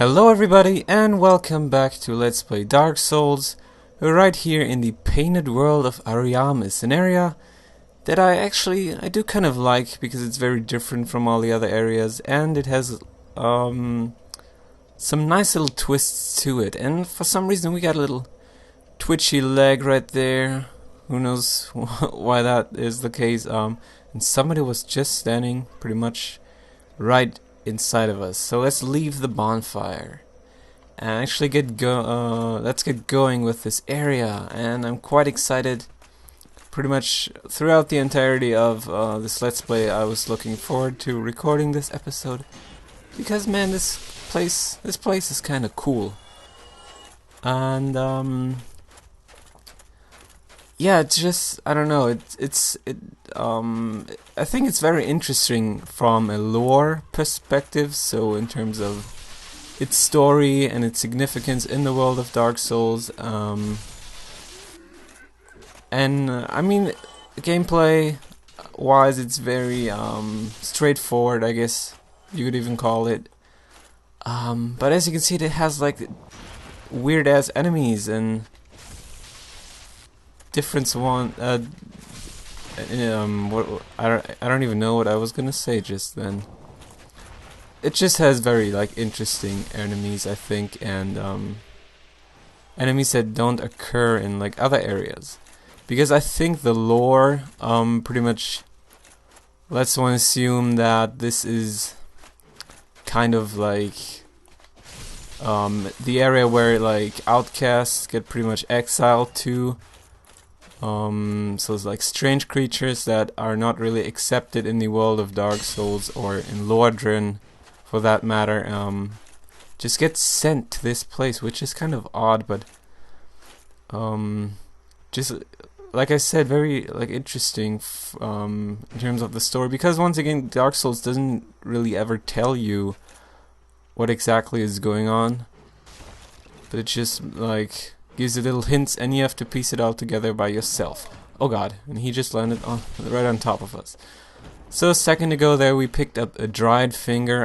Hello everybody and welcome back to Let's Play Dark Souls. We're right here in the painted world of Ariamis, an area that I do kind of like because it's very different from all the other areas and it has some nice little twists to it, and for some reason we got a little twitchy leg right there. Who knows why that is the case, and somebody was just standing pretty much right inside of us. So let's leave the bonfire and actually let's get going with this area, and I'm quite excited. Pretty much throughout the entirety of this Let's Play I was looking forward to recording this episode because, man, this place is kind of cool. And yeah, it's just, I don't know, I think it's very interesting from a lore perspective, so in terms of its story and its significance in the world of Dark Souls, and I mean, gameplay wise it's very straightforward, I guess you could even call it, but as you can see it has like weird ass enemies and different I don't even know what I was gonna say just then. It just has very like interesting enemies, I think, and enemies that don't occur in like other areas, because I think the lore pretty much lets one assume that this is kind of like the area where like outcasts get pretty much exiled to. So it's like strange creatures that are not really accepted in the world of Dark Souls, or in Lordran for that matter, just get sent to this place, which is kind of odd, but just like I said, very like interesting in terms of the story, because once again Dark Souls doesn't really ever tell you what exactly is going on, but it just like gives you little hints, and you have to piece it all together by yourself. Oh god, and he just landed right on top of us. So a second ago there we picked up a dried finger.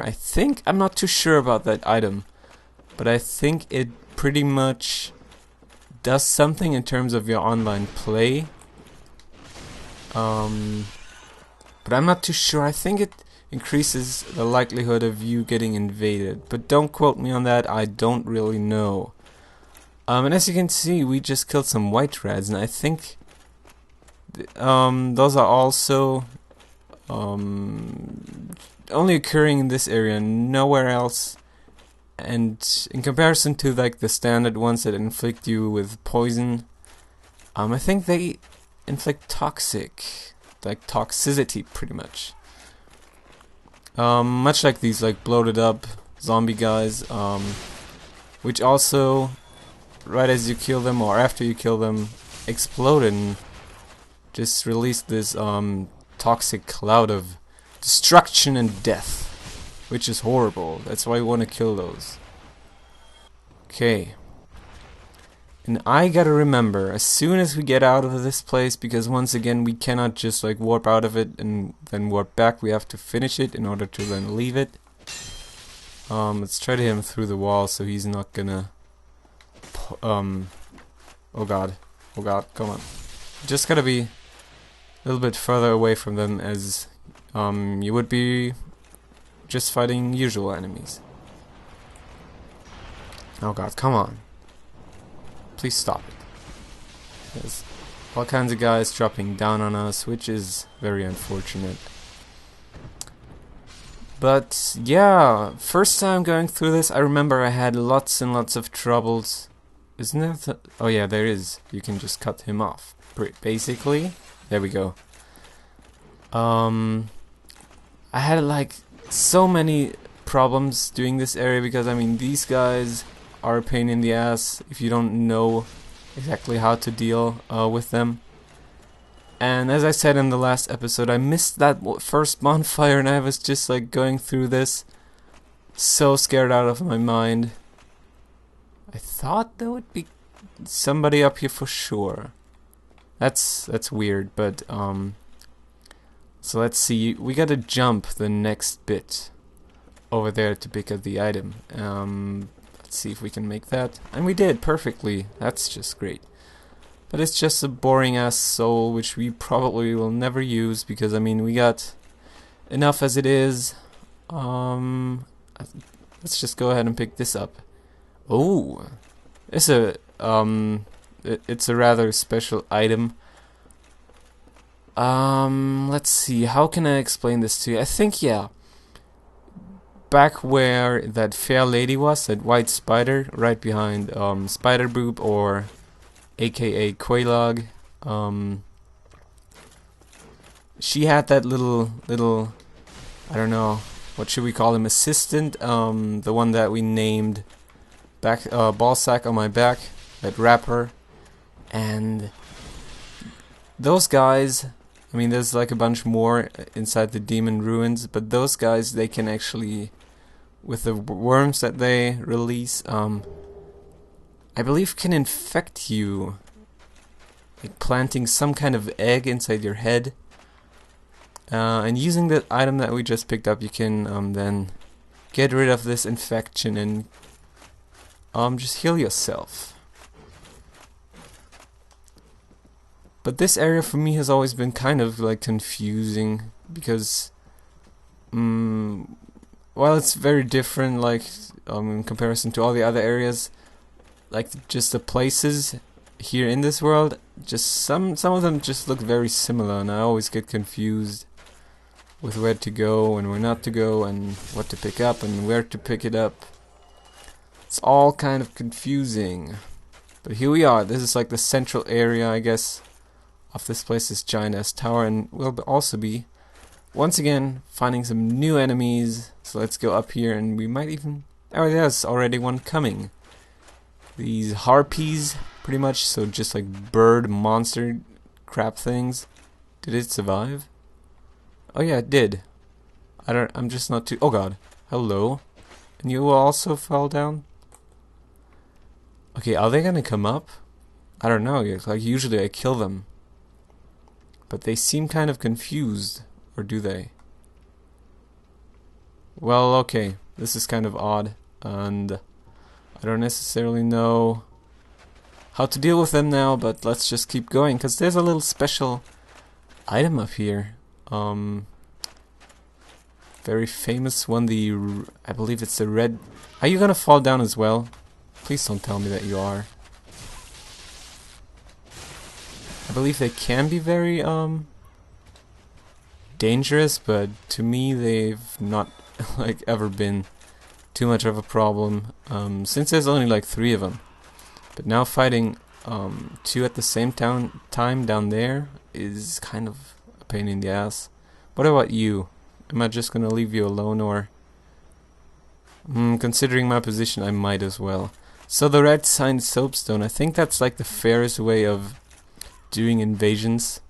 I'm not too sure about that item, but I think it pretty much does something in terms of your online play. But I'm not too sure. I think it increases the likelihood of you getting invaded, but don't quote me on that, I don't really know. And as you can see, we just killed some white rats, and I think those are also only occurring in this area, nowhere else. And in comparison to like the standard ones that inflict you with poison, I think they inflict toxicity pretty much. Much like these like bloated up zombie guys, which also, right as you kill them or after you kill them, explode and just release this toxic cloud of destruction and death, which is horrible. That's why we want to kill those. Okay. And I gotta remember, as soon as we get out of this place, because once again we cannot just like warp out of it and then warp back, we have to finish it in order to then leave it. Let's try to hit him through the wall so he's not gonna oh god, come on. Just gotta be a little bit further away from them, as you would be just fighting usual enemies. Oh god, come on. Please stop it. There's all kinds of guys dropping down on us, which is very unfortunate. But yeah, first time going through this, I remember I had lots and lots of troubles. Isn't there? Oh yeah, there is. You can just cut him off. Basically, there we go. I had like so many problems doing this area because I mean these guys are a pain in the ass if you don't know exactly how to deal with them. And as I said in the last episode, I missed that first bonfire, and I was just like going through this so scared out of my mind. I thought there would be somebody up here for sure. That's weird, but so let's see. We gotta jump the next bit. over there to pick up the item. Let's see if we can make that. And we did perfectly. That's just great. But it's just a boring ass soul which we probably will never use because I mean we got enough as it is. Let's just go ahead and pick this up. Oh, it's a rather special item. Let's see, how can I explain this to you? I think, yeah, back where that fair lady was, that white spider, right behind Spider Boob, or aka Quaylog, she had that little, I don't know, what should we call him, assistant, the one that we named Ballsack on my back, that rapper, and those guys, I mean there's like a bunch more inside the demon ruins, but those guys, they can actually, with the worms that they release, I believe can infect you, like planting some kind of egg inside your head, and using the item that we just picked up you can then get rid of this infection and just heal yourself. But this area for me has always been kind of like confusing because while it's very different, like in comparison to all the other areas, like just the places here in this world, just some of them just look very similar, and I always get confused with where to go and where not to go and what to pick up and where to pick it up. It's all kind of confusing. But here we are. This is like the central area, I guess, of this place, this giant ass tower, and we'll also be once again finding some new enemies. So let's go up here, and we might even, oh, there's already one coming. These harpies, pretty much, so just like bird monster crap things. Did it survive? Oh yeah, it did. I'm just not too, oh god, hello. And you will also fall down? Okay, are they gonna come up? I don't know, like usually I kill them. But they seem kind of confused, or do they? Well, okay, this is kind of odd, and I don't necessarily know how to deal with them now, but let's just keep going, because there's a little special item up here. Very famous one, I believe it's the red... Are you gonna fall down as well? Please don't tell me that you are. I believe they can be very dangerous, but to me they've not like ever been too much of a problem, since there's only like 3 of them. But now fighting 2 at the same time down there is kind of a pain in the ass. What about you? Am I just gonna leave you alone, or considering my position I might as well. So the red sign soapstone, I think that's like the fairest way of doing invasions,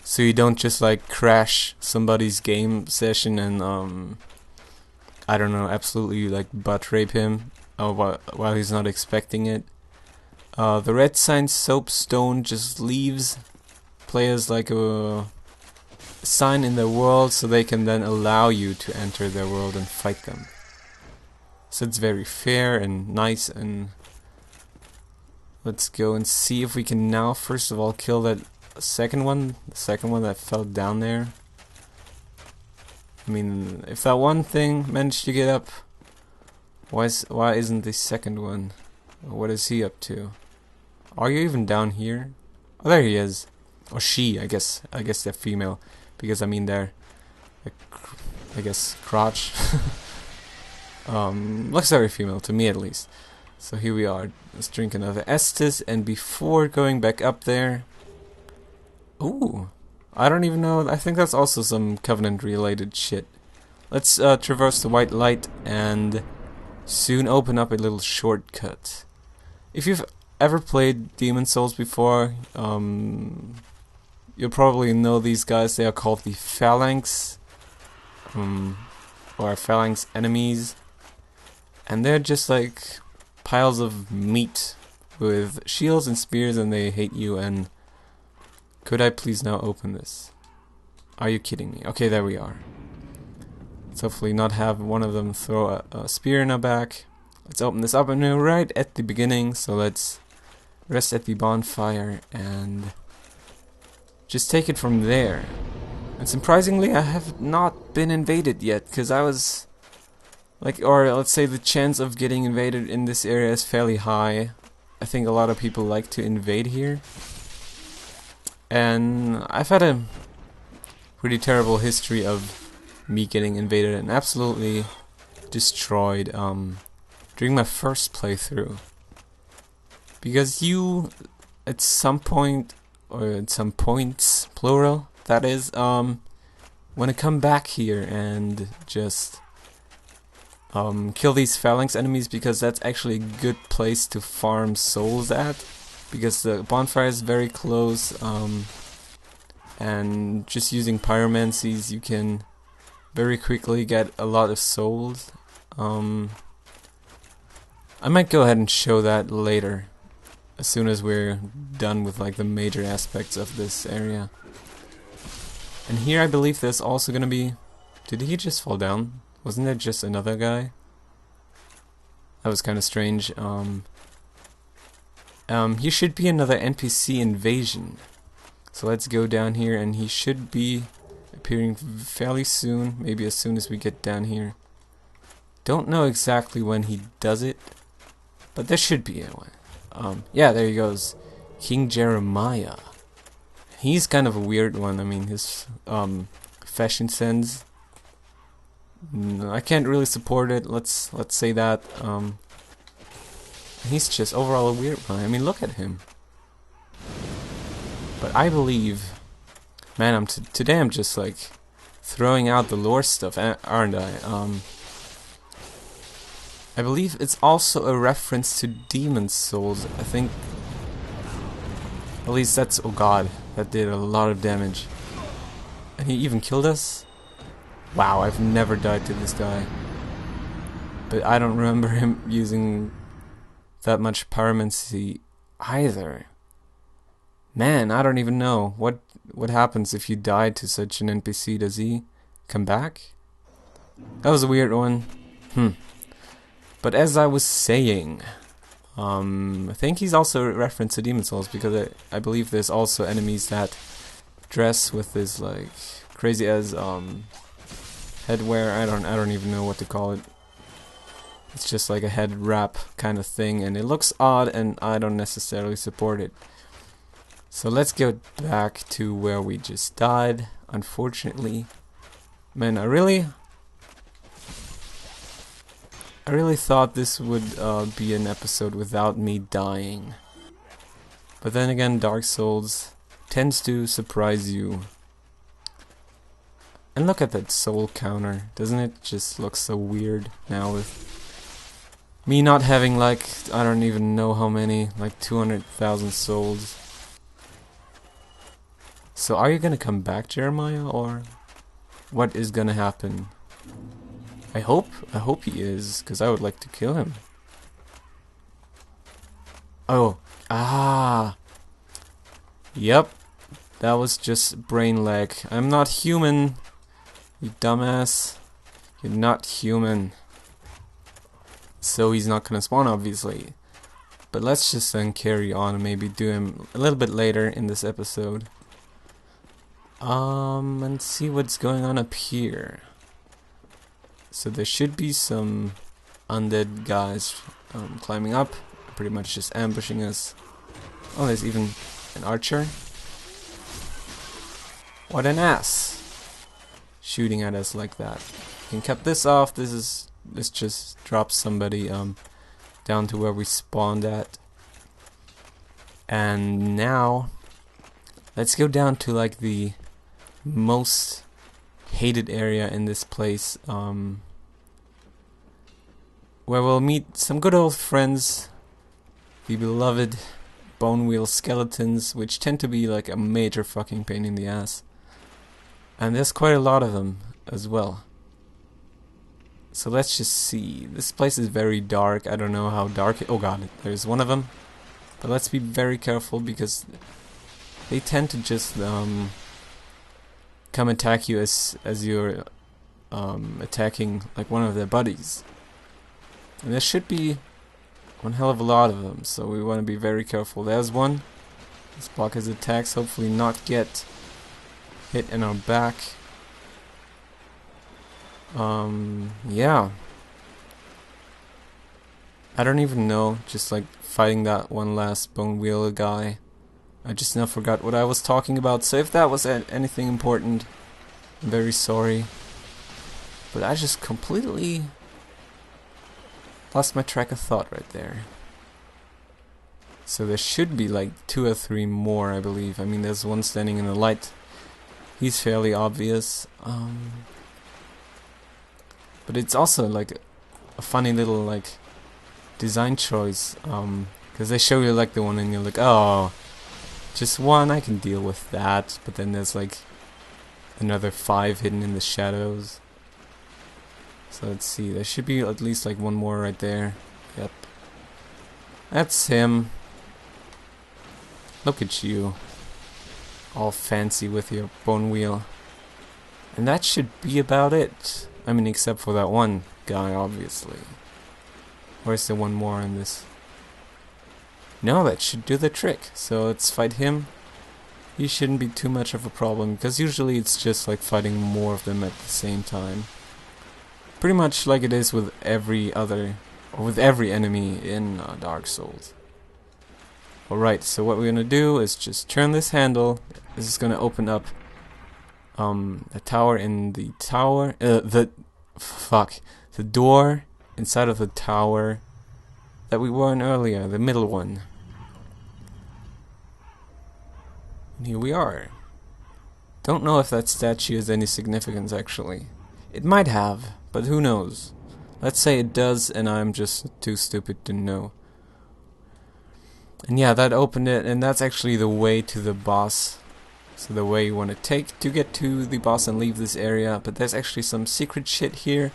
so you don't just like crash somebody's game session and I don't know, absolutely like butt rape him while he's not expecting it. The red sign soapstone just leaves players like a sign in their world, so they can then allow you to enter their world and fight them. So it's very fair and nice, and let's go and see if we can now first of all kill that second one, the second one that fell down there. I mean, if that one thing managed to get up, why isn't the second one? What is he up to? Are you even down here? Oh, there he is. Or she, I guess they're female, because I mean they're, I guess, crotch. Looks very female to me at least. So here we are. Let's drink another Estus, and before going back up there, ooh, I don't even know. I think that's also some Covenant related shit. Let's traverse the white light and soon open up a little shortcut. If you've ever played Demon Souls before, you'll probably know these guys. They are called the Phalanx, or Phalanx enemies, and they're just like piles of meat with shields and spears, and they hate you. And could I please now open this? Are you kidding me? Okay, there we are. Let's hopefully not have one of them throw a spear in our back. Let's open this up, and we're right at the beginning, so let's rest at the bonfire and just take it from there. And surprisingly, I have not been invaded yet, because I was like, or let's say the chance of getting invaded in this area is fairly high. I think a lot of people like to invade here. And I've had a pretty terrible history of me getting invaded and absolutely destroyed during my first playthrough. Because you, at some point, or at some points, plural, that is, want to come back here and just kill these phalanx enemies, because that's actually a good place to farm souls at, because the bonfire is very close, and just using pyromancies you can very quickly get a lot of souls. I might go ahead and show that later, as soon as we're done with like the major aspects of this area. And here I believe there's also gonna be... Did he just fall down? Wasn't there just another guy? That was kind of strange. Here should be another NPC invasion. So let's go down here, and he should be appearing fairly soon. Maybe as soon as we get down here. Don't know exactly when he does it, but there should be one. Yeah, there he goes. King Jeremiah. He's kind of a weird one. I mean, his fashion sense, I can't really support it. Let's say that. He's just overall a weird one. I mean, look at him. But I believe, man, today I'm just like throwing out the lore stuff, aren't I? I believe it's also a reference to demon souls. I think, at least that's, oh god, that did a lot of damage. And he even killed us? Wow, I've never died to this guy. But I don't remember him using that much pyromancy either. Man, I don't even know. What happens if you die to such an NPC? Does he come back? That was a weird one. But as I was saying, I think he's also a reference to Demon Souls, because I believe there's also enemies that dress with this like crazy as headwear. I don't even know what to call it. It's just like a head wrap kind of thing, and it looks odd, and I don't necessarily support it. So let's go back to where we just died, unfortunately. Man, I really thought this would be an episode without me dying. But then again, Dark Souls tends to surprise you. And look at that soul counter. Doesn't it just look so weird now with me not having like, I don't even know how many, like 200,000 souls. So are you gonna come back, Jeremiah, or what is gonna happen? I hope he is, because I would like to kill him. Oh, yep, that was just brain lag. I'm not human, you dumbass. You're not human. So he's not gonna spawn, obviously. But let's just then carry on and maybe do him a little bit later in this episode. And see what's going on up here. So there should be some undead guys climbing up, pretty much just ambushing us. Oh, there's even an archer. What an ass! Shooting at us like that. You can cut this off. This just drops somebody down to where we spawned at. And now let's go down to like the most hated area in this place, where we'll meet some good old friends, the beloved bone wheel skeletons, which tend to be like a major fucking pain in the ass. And there's quite a lot of them as well. So let's just see. This place is very dark. I don't know how dark oh god, there's one of them. But let's be very careful, because they tend to just come attack you as you're attacking like one of their buddies. And there should be one hell of a lot of them, so we want to be very careful. There's one. Let's block his attacks, hopefully not get hit in our back. Yeah. I don't even know, just like fighting that one last bone wheeler guy. I just now forgot what I was talking about, so if that was anything important, I'm very sorry. But I just completely lost my track of thought right there. So there should be like 2 or 3 more, I believe. I mean, there's one standing in the light. He's fairly obvious. But it's also like a funny little like design choice. Because they show you like the one and you're like, oh, just one, I can deal with that. But then there's like another 5 hidden in the shadows. So let's see, there should be at least like one more right there. Yep. That's him. Look at you. All fancy with your bone wheel. And that should be about it. I mean, except for that one guy, obviously. Or is there one more in this? No, that should do the trick. So let's fight him. He shouldn't be too much of a problem, because usually it's just like fighting more of them at the same time. Pretty much like it is with every other, or with every enemy in Dark Souls. Alright, so what we're gonna do is just turn this handle. This is gonna open up a tower in the tower, the door inside of the tower that we were in earlier, the middle one. And here we are. Don't know if that statue has any significance actually. It might have, but who knows? Let's say it does and I'm just too stupid to know. And yeah, that opened it, and that's actually the way to the boss. So the way you want to take to get to the boss and leave this area. But there's actually some secret shit here.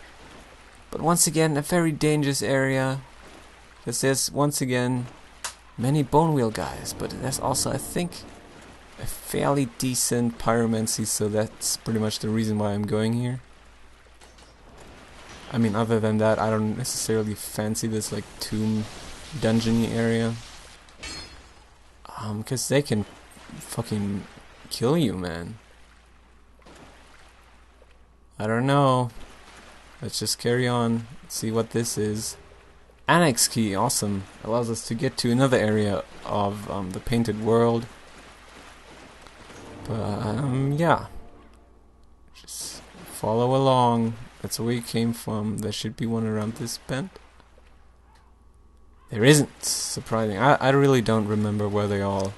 But once again, a very dangerous area. Because there's, once again, many bone wheel guys. But there's also, I think, a fairly decent pyromancy. So that's pretty much the reason why I'm going here. I mean, other than that, I don't necessarily fancy this like tomb dungeony area. Because they can fucking kill you, man. I don't know. Let's just carry on. See what this is. Annex key, awesome. Allows us to get to another area of the painted world. But yeah. Just follow along. That's where we came from. There should be one around this bend. There isn't. Surprising. I really don't remember where they all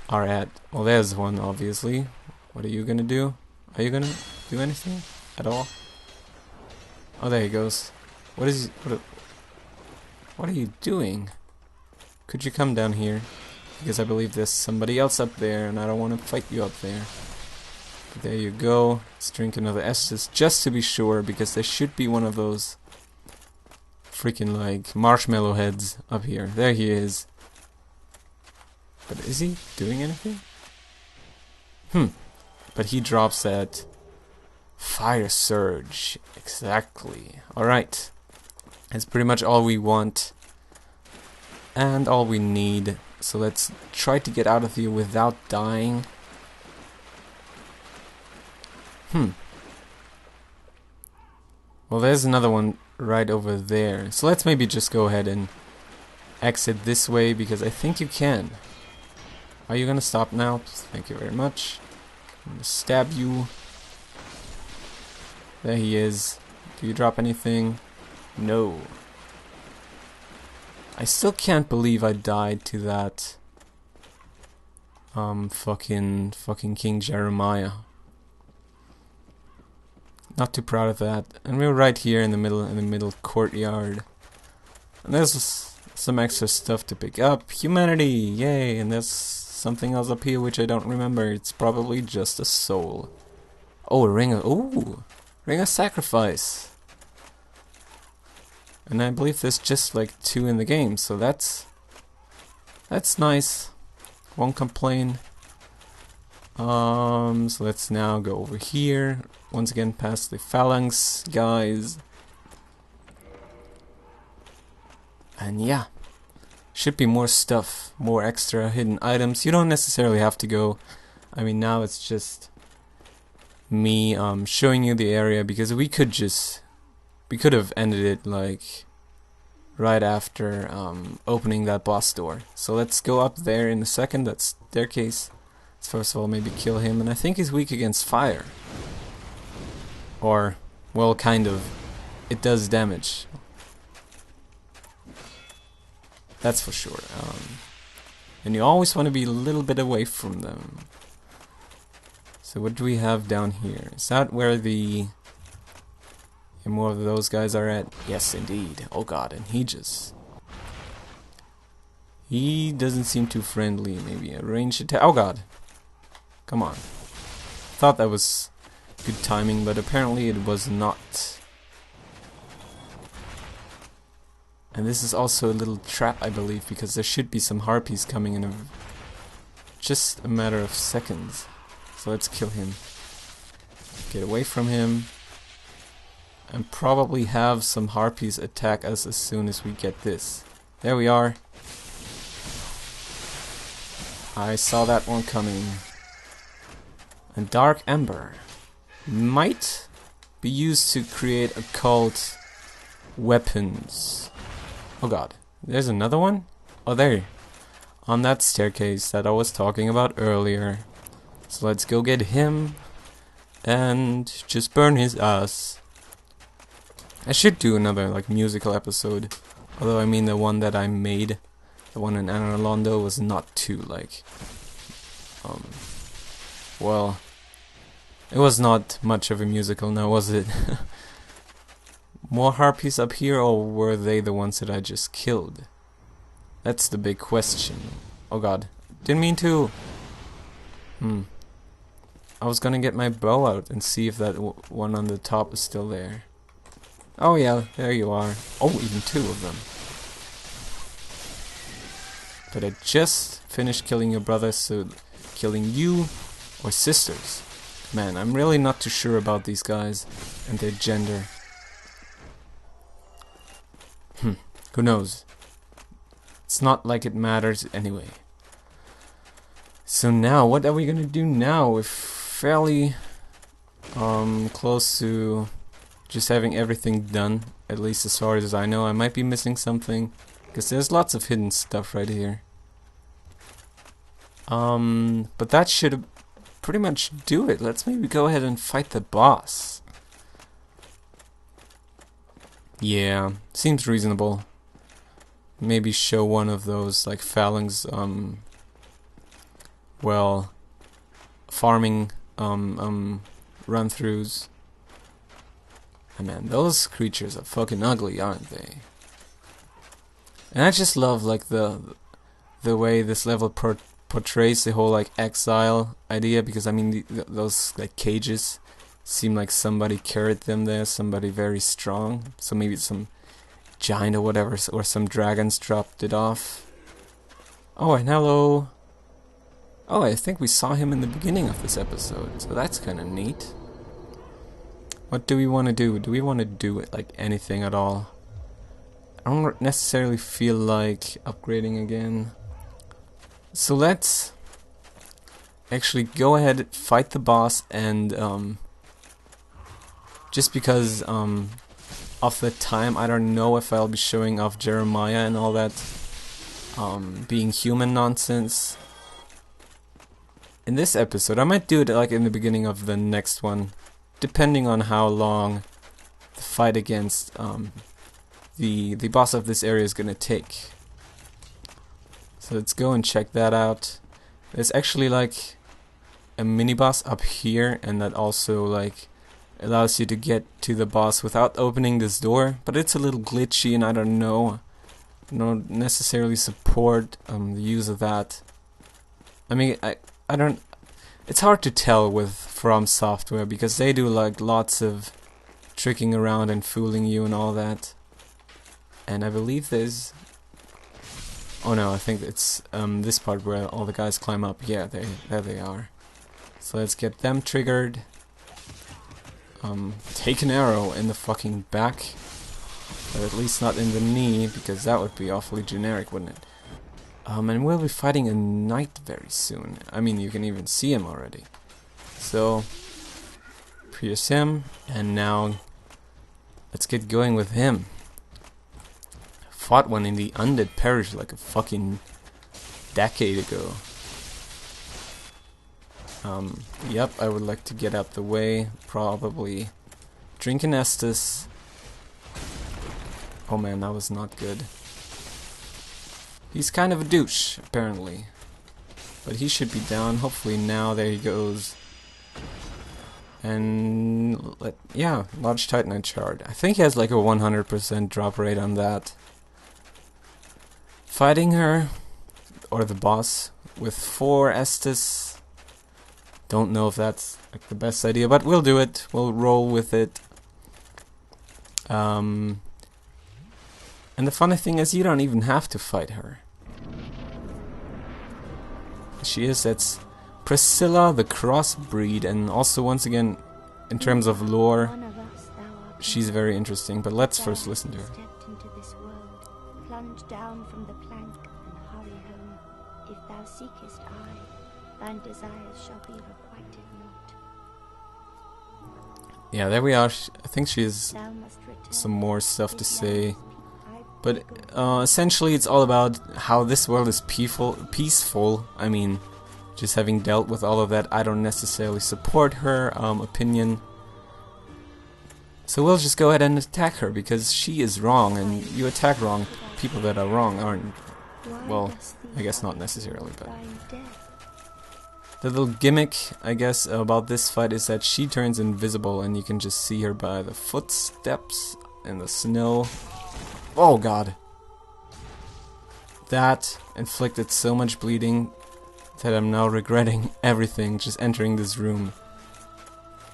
are at. Well, there's one, obviously. What are you gonna do? Are you gonna do anything at all? Oh, there he goes. What is... What are you doing? Could you come down here? Because I believe there's somebody else up there, and I don't want to fight you up there. But there you go. Let's drink another Estus, just to be sure, because there should be one of those freaking like marshmallow heads up here. There he is. But is he doing anything? But he drops that fire surge. Exactly. Alright. That's pretty much all we want. And all we need. So let's try to get out of here without dying. Well, there's another one right over there. So let's maybe just go ahead and exit this way, because I think you can. Are you gonna stop now? Thank you very much. I'm gonna stab you. There he is. Do you drop anything? No. I still can't believe I died to that fucking King Jeremiah. Not too proud of that. And we're right here in the middle courtyard. And there's some extra stuff to pick up. Humanity, yay! And there's something else up here which I don't remember. It's probably just a soul. Oh, a ring of sacrifice. And I believe there's just like 2 in the game, so that's nice. Won't complain. So let's now go over here. Once again, past the phalanx guys. And yeah, should be more stuff, more extra hidden items. You don't necessarily have to go. I mean, now it's just me showing you the area, because we could have ended it like right after opening that boss door. So let's go up there in a second. That staircase. Let's first of all maybe kill him, and I think he's weak against fire. Or, well, kind of. It does damage. That's for sure. And you always want to be a little bit away from them. So what do we have down here? Is that where the more of those guys are at? Yes, indeed. Oh god, and he doesn't seem too friendly. Maybe a ranged attack. Oh god. Come on. Thought that was good timing, but apparently it was not. And this is also a little trap, I believe, because there should be some harpies coming in just a matter of seconds. So let's kill him. Get away from him. And probably have some harpies attack us as soon as we get this. There we are. I saw that one coming. And Dark Ember might be used to create occult weapons. Oh god, there's another one? Oh, there. On that staircase that I was talking about earlier. So let's go get him and just burn his ass. I should do another like musical episode. Although I mean the one that I made, the one in Anor Londo, was not too like well, it was not much of a musical now, was it? More harpies up here, or were they the ones that I just killed? That's the big question. Oh god, didn't mean to. I was gonna get my bow out and see if that one on the top is still there. Oh yeah, there you are. Oh, even two of them. But I just finished killing your brother, so killing you or sisters. Man, I'm really not too sure about these guys and their gender. Who knows? It's not like it matters anyway. So now, what are we gonna do now? We're fairly close to just having everything done, at least as far as I know. I might be missing something, because there's lots of hidden stuff right here. But that should pretty much do it. Let's maybe go ahead and fight the boss. Yeah, seems reasonable. Maybe show one of those like phalanx well, farming run-throughs. And man, those creatures are fucking ugly, aren't they? And I just love like the way this level portrays the whole like exile idea, because I mean those like cages seem like somebody carried them there, somebody very strong. So maybe some giant or whatever, or some dragons dropped it off. Oh, and hello. Oh, I think we saw him in the beginning of this episode, so that's kind of neat. What do we want to do? Do we want to do it like anything at all? I don't necessarily feel like upgrading again. So let's actually go ahead, fight the boss, and just because of the time, I don't know if I'll be showing off Jeremiah and all that being human nonsense in this episode. I might do it like in the beginning of the next one, depending on how long the fight against the boss of this area is gonna take. So let's go and check that out. There's actually like a mini boss up here, and that also like allows you to get to the boss without opening this door, but it's a little glitchy, and I don't don't necessarily support the use of that. I mean, I don't. It's hard to tell with From Software, because they do like lots of tricking around and fooling you and all that. And I believe there's. Oh no, I think it's this part where all the guys climb up. Yeah, there they are. So let's get them triggered. Take an arrow in the fucking back. But at least not in the knee, because that would be awfully generic, wouldn't it? And we'll be fighting a knight very soon. I mean, you can even see him already. So, pierce him, and now let's get going with him. Fought one in the undead parish like a fucking decade ago. Yep, I would like to get out the way. Probably drink an Estus. Oh man, that was not good. He's kind of a douche, apparently. But he should be down. Hopefully now. There he goes. And yeah, large Titanite shard. I think he has like a 100% drop rate on that. Fighting her, or the boss, with 4 Estus. Don't know if that's like the best idea, but we'll do it. We'll roll with it. And the funny thing is, you don't even have to fight her. That's Priscilla the Crossbreed, and also once again, in terms of lore, she's very interesting. But let's first listen to her. Plunge down from the plank and hurry home. If thou seekest I, thine desires shall be requited not. Yeah, there we are. I think she has some more stuff to say. But essentially it's all about how this world is peaceful. I mean, just having dealt with all of that, I don't necessarily support her opinion. So we'll just go ahead and attack her, because she is wrong, and you attack wrong. People that are wrong aren't, well, I guess not necessarily, but the little gimmick, I guess, about this fight is that she turns invisible and you can just see her by the footsteps in the snow. Oh god. That inflicted so much bleeding that I'm now regretting everything, just entering this room.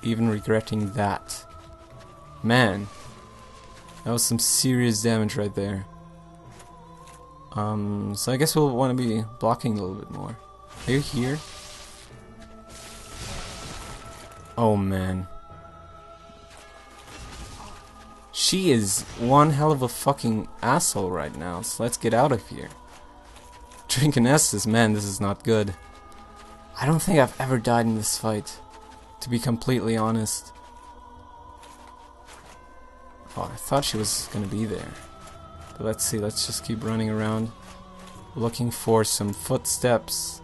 Even regretting that. Man. That was some serious damage right there. So I guess we'll want to be blocking a little bit more. Are you here? Oh man. She is one hell of a fucking asshole right now, so let's get out of here. Drinking Estus, man, this is not good. I don't think I've ever died in this fight, to be completely honest. Oh, I thought she was gonna be there. But let's see, let's just keep running around, looking for some footsteps.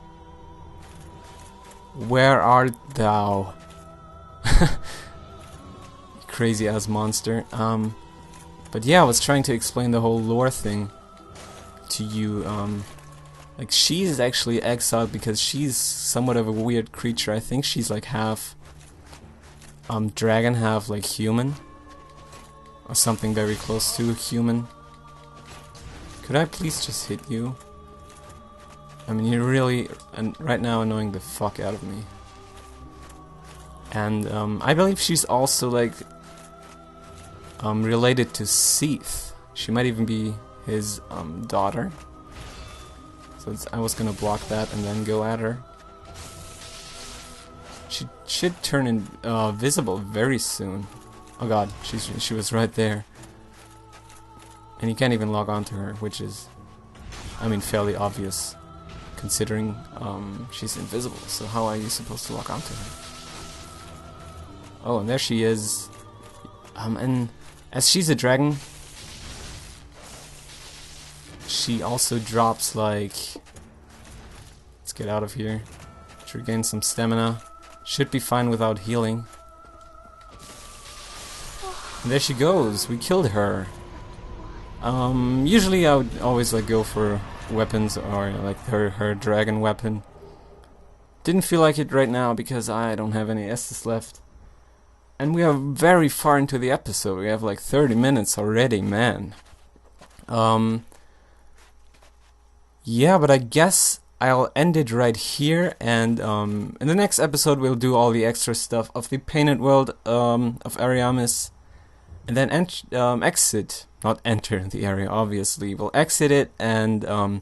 Where art thou? Crazy ass monster. But yeah, I was trying to explain the whole lore thing to you. Like, she's actually exiled because she's somewhat of a weird creature. I think she's like half dragon, half like human, or something very close to human. Could I please just hit you? I mean, you're really right now annoying the fuck out of me. And I believe she's also like related to Seath. She might even be his daughter. So I was gonna block that and then go at her. She should turn invisible very soon. Oh god, she was right there. And you can't even log on to her, which is, I mean, fairly obvious, considering she's invisible. So how are you supposed to log on to her? Oh, and there she is. And as she's a dragon, she also drops like... Let's get out of here. To regain some stamina. Should be fine without healing. And there she goes. We killed her. Usually I would always like go for weapons or like her dragon weapon. Didn't feel like it right now because I don't have any Estus left. And we are very far into the episode. We have like 30 minutes already, man. Yeah, but I guess I'll end it right here, and in the next episode we'll do all the extra stuff of the painted world of Ariamis, and then exit, not enter the area, obviously. We'll exit it and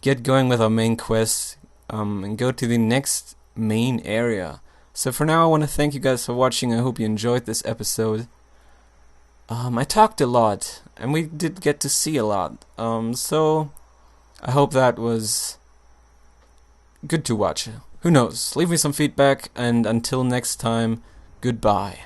get going with our main quest, and go to the next main area. So for now, I want to thank you guys for watching. I hope you enjoyed this episode. I talked a lot, and we did get to see a lot. So I hope that was good to watch. Who knows? Leave me some feedback, and until next time, goodbye.